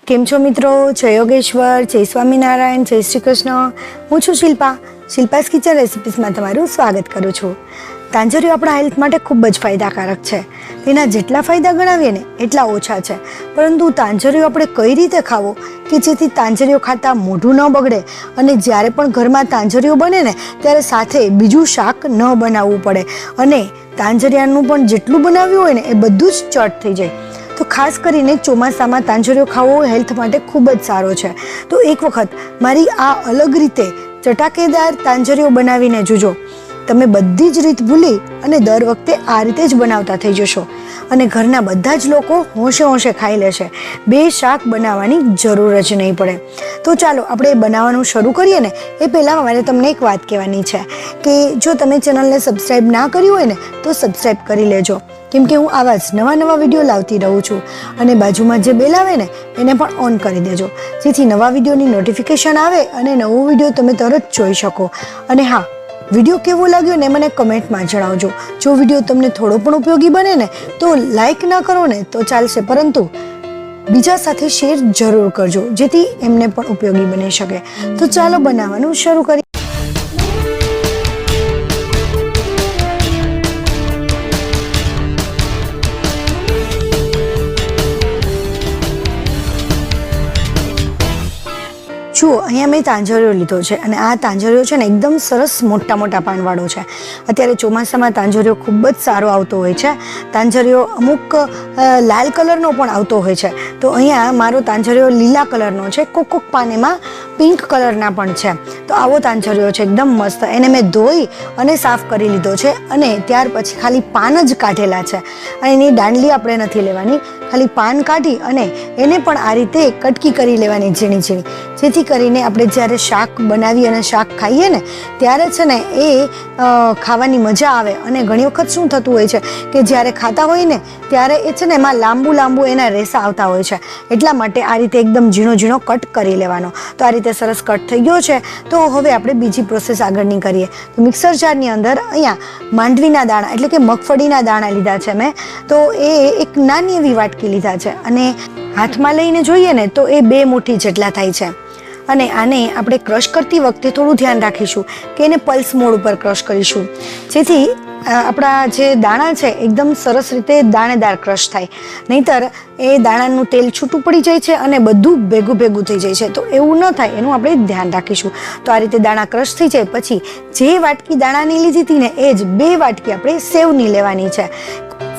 કેમ છો મિત્રો? જય યોગેશ્વર, જય સ્વામિનારાયણ, જય શ્રી કૃષ્ણ. હું છું શિલ્પાસ કિચન રેસિપીસમાં તમારું સ્વાગત કરું છું. તાંજરીઓ આપણા હેલ્થ માટે ખૂબ જ ફાયદાકારક છે. તેના જેટલા ફાયદા ગણાવીએ ને એટલા ઓછા છે. પરંતુ તાંજરીઓ આપણે કઈ રીતે ખાવો કે જેથી તાંજરીઓ ખાતા મોઢું ન બગડે અને જ્યારે પણ ઘરમાં તાંજરીઓ બને ને ત્યારે સાથે બીજું શાક ન બનાવવું પડે અને તાંજરિયાનું પણ જેટલું બનાવ્યું હોય ને એ બધું જ ચટ થઈ જાય. તો ખાસ કરીને ચોમાસામાં તાંજરીઓ ખાવો હેલ્થ માટે ખૂબ જ સારો છે. તો એક વખત મારી આ અલગ રીતે ચટાકેદાર તાંજરીઓ બનાવીને જોજો. તમે બધી જ રીત ભૂલી અને દર વખતે આ રીતે જ બનાવતા થઈ જશો અને ઘરના બધા જ લોકો હોંશે હોંશે ખાઈ લેશે. બે શાક બનાવવાની જરૂર જ નહીં પડે. તો ચાલો આપણે બનાવવાનું શરૂ કરીએ ને એ પહેલાં મારે તમને એક વાત કહેવાની છે કે જો તમે ચેનલને સબસ્ક્રાઈબ ના કરી હોય ને તો સબસ્ક્રાઈબ કરી લેજો, કેમ કે હું આવા જ નવા વિડીયો લાવતી રહું છું. અને બાજુમાં જે બેલ આવે ને એને પણ ઓન કરી દેજો, જેથી નવા વિડીયોની નોટિફિકેશન આવે અને નવો વિડીયો તમે તરત જોઈ શકો. અને હા, વિડીયો કેવો લાગ્યો ને મને કમેન્ટમાં જણાવજો. જો વિડીયો તમને થોડો પણ ઉપયોગી બને ને તો લાઈક ના કરો ને તો ચાલશે, પરંતુ બીજા સાથે શેર જરૂર કરજો જેથી એમને પણ ઉપયોગી બની શકે. તો ચાલો બનાવવાનું શરૂ કરીએ. જુઓ, અહીંયા મેં તાંજરીઓ લીધો છે અને આ તાંજરીઓ છે ને એકદમ સરસ મોટા પાનવાળો છે. અત્યારે ચોમાસામાં તાંજરીઓ ખૂબ જ સારો આવતો હોય છે. તાંજરીઓ અમુક લાલ કલરનો પણ આવતો હોય છે. તો અહીંયા મારો તાંજરીઓ લીલા કલરનો છે. કોક પાન એમાં પિંક કલરના પણ છે. તો આવો તાંજરીઓ છે, એકદમ મસ્ત. એને મેં ધોઈ અને સાફ કરી લીધો છે અને ત્યાર પછી ખાલી પાન જ કાઢેલા છે. અને એની દાંડલી આપણે નથી લેવાની, ખાલી પાન કાઢી અને એને પણ આ રીતે કટકી કરી લેવાની ઝીણી, જેથી કરીને આપણે જ્યારે શાક બનાવીએ અને શાક ખાઈએ ને ત્યારે છે ને એ ખાવાની મજા આવે. અને ઘણી વખત શું થતું હોય છે કે જ્યારે ખાતા હોય ને ત્યારે એ છે ને એમાં લાંબુ એના રેસા આવતા હોય છે. એટલા માટે આ રીતે એકદમ ઝીણો કટ કરી લેવાનો. તો આ રીતે સરસ કટ થઈ ગયો છે. તો હવે આપણે બીજી પ્રોસેસ આગળની કરીએ. તો મિક્સર જારની અંદર અહીંયા માંડવીના દાણા એટલે કે મગફળીના દાણા લીધા છે મેં. તો એ એક નાની એવી વાટકી લીધા છે અને હાથમાં લઈને જોઈએ ને તો એ 2 મુઠ્ઠી જેટલા થાય છે. અને આને આપણે ક્રશ કરતી વખતે થોડું ધ્યાન રાખીશું કે એને પલ્સ મોડ ઉપર ક્રશ કરીશું, જેથી આપણા જે દાણા છે એકદમ સરસ રીતે દાણેદાર ક્રશ થાય. નહીંતર એ દાણાનું તેલ છૂટું પડી જાય છે અને બધું ભેગું થઈ જાય છે. તો એવું ન થાય એનું આપણે ધ્યાન રાખીશું. તો આ રીતે દાણા ક્રશ થઈ જાય પછી જે વાટકી દાણાની લીધી હતી ને એ જ 2 વાટકી આપણે સેવની લેવાની છે.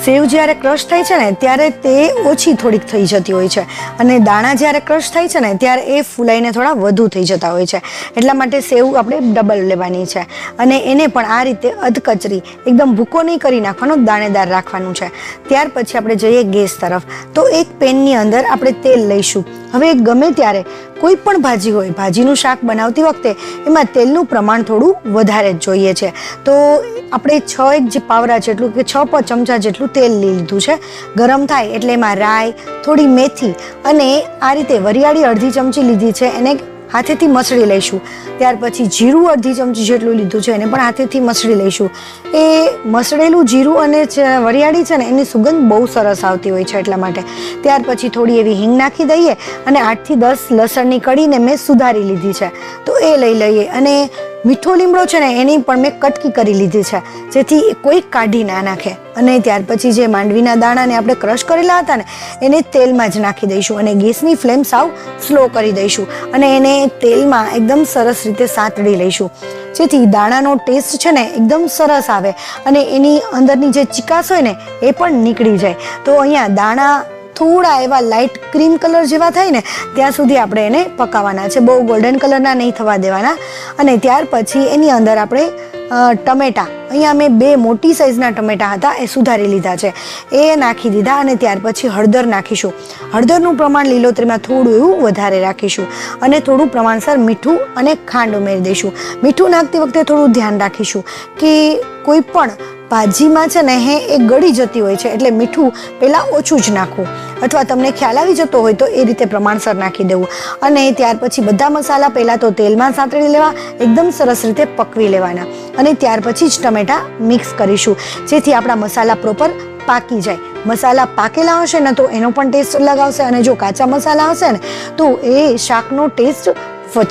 સેવ જ્યારે ક્રશ થાય છે ને ત્યારે તે ઓછી થોડીક થઈ જતી હોય છે અને દાણા જ્યારે ક્રશ થાય છે ને ત્યારે એ ફૂલાઈને થોડા વધુ થઈ જતા હોય છે. એટલા માટે સેવ આપણે ડબલ લેવાની છે અને એને પણ આ રીતે અધકચરી એકદમ ભૂકો નહીં કરી નાખવાનો, દાણેદાર રાખવાનું છે. ત્યાર પછી આપણે જઈએ ગેસ તરફ. તો એક પેનની અંદર આપણે તેલ લઈશું. હવે ગમે ત્યારે કોઈ પણ ભાજી હોય, ભાજીનું શાક બનાવતી વખતે એમાં તેલનું પ્રમાણ થોડું વધારે જ જોઈએ છે. તો આપણે 6 પાવરા જેટલું કે 6 ચમચા જેટલું તેલ લીધું છે. ગરમ થાય એટલે એમાં રાઈ, થોડી મેથી અને આ રીતે વરિયાળી અડધી ચમચી લીધી છે, એને હાથેથી મસળી લઈશું. ત્યાર પછી જીરું અડધી ચમચી જેટલું લીધું છે, એને પણ હાથેથી મસળી લઈશું. એ મસળેલું જીરું અને વરિયાળી છે ને એની સુગંધ બહુ સરસ આવતી હોય છે એટલા માટે. ત્યાર પછી થોડી એવી હિંગ નાખી દઈએ અને 8 થી 10 લસણની કળીને મેં સુધારી લીધી છે. તો એ લઈ લઈએ અને મીઠો લીમડો છે ને એની પણ મેં કટકી કરી લીધી છે, જેથી કોઈ કાઢી ના નાખે. અને ત્યાર પછી જે માંડવીના દાણાને આપણે ક્રશ કરેલા હતા ને એને તેલમાં જ નાખી દઈશું અને ગેસની ફ્લેમ સાવ સ્લો કરી દઈશું અને એને તેલમાં એકદમ સરસ રીતે સાંતળી લઈશું, જેથી દાણાનો ટેસ્ટ છે ને એકદમ સરસ આવે અને એની અંદરની જે ચીકાશ હોય ને એ પણ નીકળી જાય. તો અહીંયા દાણા થોડા એવા લાઇટ ક્રીમ કલર જેવા થાય ને ત્યાં સુધી આપણે એને પકાવવાના છે, બહુ ગોલ્ડન કલરના નહીં થવા દેવાના. અને ત્યાર પછી એની અંદર આપણે ટમેટા, અહીંયા મેં 2 મોટી સાઈઝના ટમેટા હતા એ સુધારી લીધા છે, એ નાખી દીધા. અને ત્યાર પછી હળદર નાખીશું. હળદરનું પ્રમાણ લીલોતરીમાં થોડું એવું વધારે રાખીશું અને થોડું પ્રમાણસર મીઠું અને ખાંડ ઉમેરી દઈશું. મીઠું નાખતી વખતે થોડું ધ્યાન રાખીશું કે કોઈ પણ ભાજીમાં છે ને એ ગળી જતી હોય છે, એટલે મીઠું પહેલાં ઓછું જ નાખવું અથવા તમને ખ્યાલ આવી જતો હોય તો એ રીતે પ્રમાણસર નાખી દેવું. અને ત્યાર પછી બધા મસાલા પહેલાં તો તેલમાં સાંતળી લેવા, એકદમ સરસ રીતે પકવી લેવાના અને ત્યાર પછી જ ટમેટા મિક્સ કરીશું, જેથી આપણા મસાલા પ્રોપર પાકી જાય. મસાલા પાકેલા હશે ને તો એનો પણ ટેસ્ટ અલગ આવશે, અને જો કાચા મસાલા હશે ને તો એ શાકનો ટેસ્ટ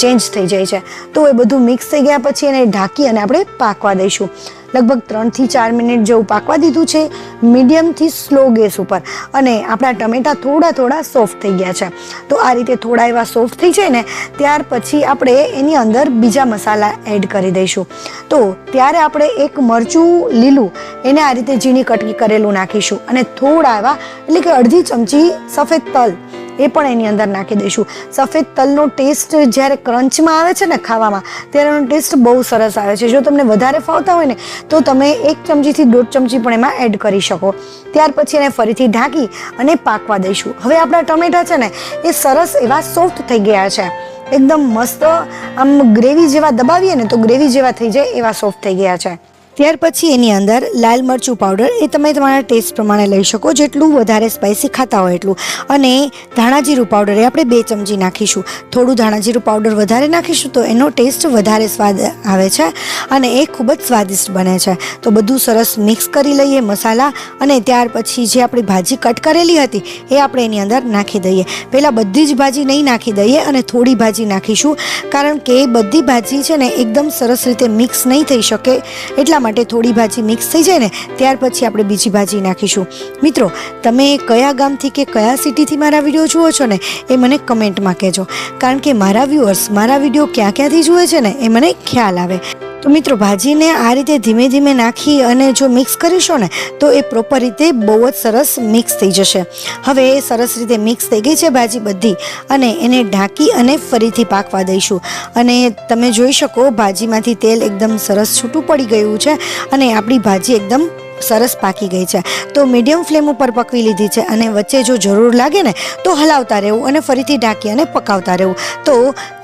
ચેન્જ થઈ જાય છે. તો એ બધું મિક્સ થઈ ગયા પછી એને ઢાંકી અને આપણે પાકવા દઈશું. લગભગ 3 થી 4 મિનિટ જેવું પાકવા દીધું છે મીડિયમથી સ્લો ગેસ ઉપર, અને આપણા ટમેટા થોડા સોફ્ટ થઈ ગયા છે. તો આ રીતે થોડા એવા સોફ્ટ થઈ જાય ને ત્યાર પછી આપણે એની અંદર બીજા મસાલા એડ કરી દઈશું. તો ત્યારે આપણે એક મરચું લીલું એને આ રીતે ઝીણી કટકી કરેલું નાખીશું, અને થોડા એવા એટલે કે અડધી ચમચી સફેદ તલ એ પણ એની અંદર નાખી દઈશું. સફેદ તલનો ટેસ્ટ જ્યારે ક્રંચમાં આવે છે ને ખાવામાં ત્યારે એનો ટેસ્ટ બહુ સરસ આવે છે. જો તમને વધારે ફાવતા હોય ને તો તમે 1 ચમચીથી 1.5 ચમચી પણ એમાં એડ કરી શકો. ત્યાર પછી એને ફરીથી ઢાંકી અને પાકવા દઈશું. હવે આપણા ટમેટા છે ને એ સરસ એવા સોફ્ટ થઈ ગયા છે, એકદમ મસ્ત આમ ગ્રેવી જેવા દબાવીએ ને તો ગ્રેવી જેવા થઈ જાય એવા સોફ્ટ થઈ ગયા છે. ત્યાર પછી એની અંદર લાલ મરચું પાવડર એ તમે તમારા ટેસ્ટ પ્રમાણે લઈ શકો, જેટલું વધારે સ્પાઇસી ખાતા હોય એટલું, અને ધાણાજીરું પાવડર એ આપણે 2 ચમચી નાખીશું. થોડું ધાણાજીરું પાવડર વધારે નાખીશું તો એનો ટેસ્ટ વધારે સ્વાદ આવે છે અને એ ખૂબ જ સ્વાદિષ્ટ બને છે. તો બધું સરસ મિક્સ કરી લઈએ મસાલા, અને ત્યાર પછી જે આપણી ભાજી કટ કરેલી હતી એ આપણે એની અંદર નાખી દઈએ. પહેલાં બધી જ ભાજી નહીં નાખી દઈએ અને થોડી ભાજી નાખીશું, કારણ કે બધી ભાજી છે ને એકદમ સરસ રીતે મિક્સ નહીં થઈ શકે, એટલા માટે થોડી ભાજી મિક્સ થઈ જાય ને ત્યાર પછી આપણે બીજી ભાજી નાખીશું. મિત્રો, તમે કયા ગામથી કે કયા સિટીથી મારા વિડીયો જુઓ છો ને એ મને કમેન્ટમાં કહેજો, કારણ કે મારા વ્યુઅર્સ મારા વિડીયો ક્યાંથી જુએ છે ને એ મને ખ્યાલ આવે. તો મિત્રો, ભાજીને આ રીતે ધીમે ધીમે નાખી અને જો મિક્સ કરીશું ને તો એ પ્રોપર રીતે બહુ જ સરસ મિક્સ થઈ જશે. હવે એ સરસ રીતે મિક્સ થઈ ગઈ છે ભાજી બધી, અને એને ઢાંકી અને ફરીથી પાકવા દઈશું. અને તમે જોઈ શકો ભાજીમાંથી તેલ એકદમ સરસ છૂટું પડી ગયું છે અને આપણી ભાજી એકદમ સરસ પાકી ગઈ છે. તો મીડિયમ ફ્લેમ ઉપર પકવી લીધી છે, અને વચ્ચે જો જરૂર લાગે ને તો હલાવતા રહેવું અને ફરીથી ઢાંકી અને પકાવતા રહેવું. તો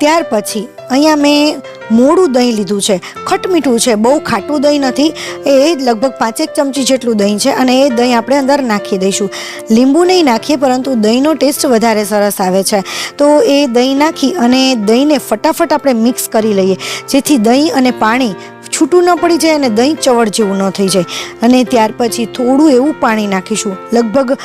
ત્યાર પછી અહીંયા મેં મોડું દહીં લીધું છે, ખટમીઠું છે, બહુ ખાટું દહીં નથી, એ લગભગ 5 ચમચી જેટલું દહીં છે, અને એ દહીં આપણે અંદર નાખી દઈશું. લીંબુ નહીં નાખીએ, પરંતુ દહીંનો ટેસ્ટ વધારે સરસ આવે છે. તો એ દહીં નાખી અને દહીંને ફટાફટ આપણે મિક્સ કરી લઈએ, જેથી દહીં અને પાણી છૂટું ન પડી જાય અને દહીં ચવડ જેવું ન થઈ જાય. અને ત્યાર પછી થોડું એવું પાણી નાખીશું, લગભગ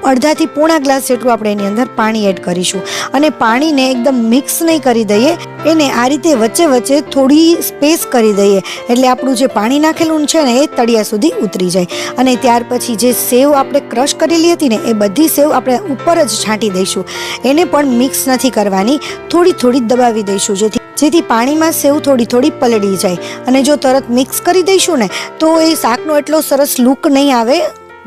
અડધાથી પોણા ગ્લાસ જેટલું આપણે એની અંદર પાણી એડ કરીશું. અને પાણીને એકદમ મિક્સ નહીં કરી દઈએ, એને આ રીતે વચ્ચે વચ્ચે થોડી સ્પેસ કરી દઈએ, એટલે આપણું જે પાણી નાખેલું છે ને એ તળિયા સુધી ઉતરી જાય. અને ત્યાર પછી જે સેવ આપણે ક્રશ કરેલી હતી ને એ બધી સેવ આપણે ઉપર જ છાંટી દઈશું. એને પણ મિક્સ નથી કરવાની, થોડી દબાવી દઈશું, જેથી પાણીમાં સેવ થોડી પલળી જાય. અને જો તરત મિક્સ કરી દઈશું ને તો એ શાકનો એટલો સરસ લુક નહીં આવે.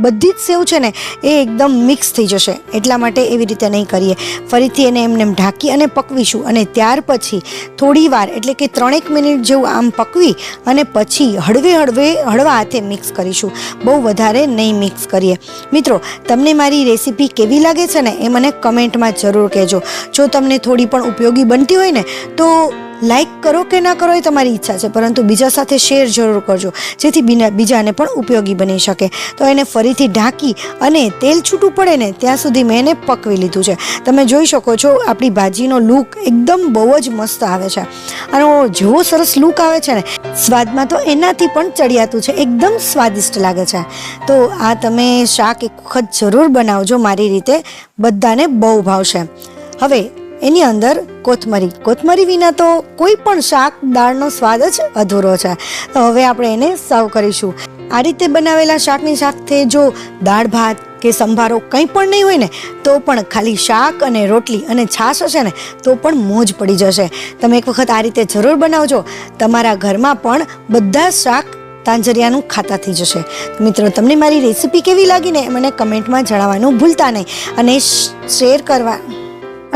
બધી જ સેવ છે ને એ એકદમ મિક્સ થઈ જશે, એટલા માટે એવી રીતે નહીં કરીએ. ફરીથી એને એમને ઢાંકી અને પકવીશું, અને ત્યાર પછી થોડી વાર એટલે કે 3 મિનિટ જેવું આમ પકવી અને પછી હળવા હાથે મિક્સ કરીશું, બહુ વધારે નહીં મિક્સ કરીએ. મિત્રો, તમને મારી રેસીપી કેવી લાગે છે ને એ મને કમેન્ટમાં જરૂર કહેજો. જો તમને થોડી પણ ઉપયોગી બનતી હોય ને તો લાઈક કરો કે ના કરો એ તમારી ઈચ્છા છે, પરંતુ બીજા સાથે શેર જરૂર કરજો, જેથી બીજાને પણ ઉપયોગી બની શકે. તો એને ફરીથી ઢાંકી અને તેલ છૂટું પડે ને ત્યાં સુધી મેં એને પકવી લીધું છે. તમે જોઈ શકો છો આપણી ભાજીનો લુક એકદમ બહુ જ મસ્ત આવે છે. આનો જેવો સરસ લુક આવે છે ને સ્વાદમાં તો એનાથી પણ ચડિયાતું છે, એકદમ સ્વાદિષ્ટ લાગે છે. તો આ તમે શાક એક વખત જરૂર બનાવજો મારી રીતે, બધાને બહુ ભાવશે. હવે એની અંદર કોથમરી વિના તો કોઈ પણ શાક દાળનો સ્વાદ જ અધૂરો છે. તો હવે આપણે એને સર્વ કરીશું. આ રીતે બનાવેલા શાકની સાથે જો દાળ ભાત કે સંભારો કંઈ પણ નહીં હોય ને તો પણ ખાલી શાક અને રોટલી અને છાશ હશે ને તો પણ મોજ પડી જશે. તમે એક વખત આ રીતે જરૂર બનાવજો, તમારા ઘરમાં પણ બધા શાક તાંજરિયાનું ખાતા થઈ જશે. મિત્રો, તમને મારી રેસીપી કેવી લાગી ને મને કમેન્ટમાં જણાવવાનું ભૂલતા નહીં, અને શેર કરવા.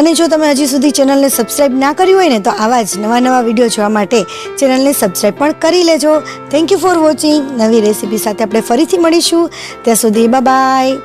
અને જો તમે હજી સુધી ચેનલને સબસ્ક્રાઈબ ના કરી હોય ને તો આવા જ નવા વિડીયો જોવા માટે ચેનલને સબસ્ક્રાઈબ પણ કરી લેજો. Thank you for watching. નવી રેસીપી સાથે આપણે ફરીથી મળીશું. ત્યાં સુધી બાય.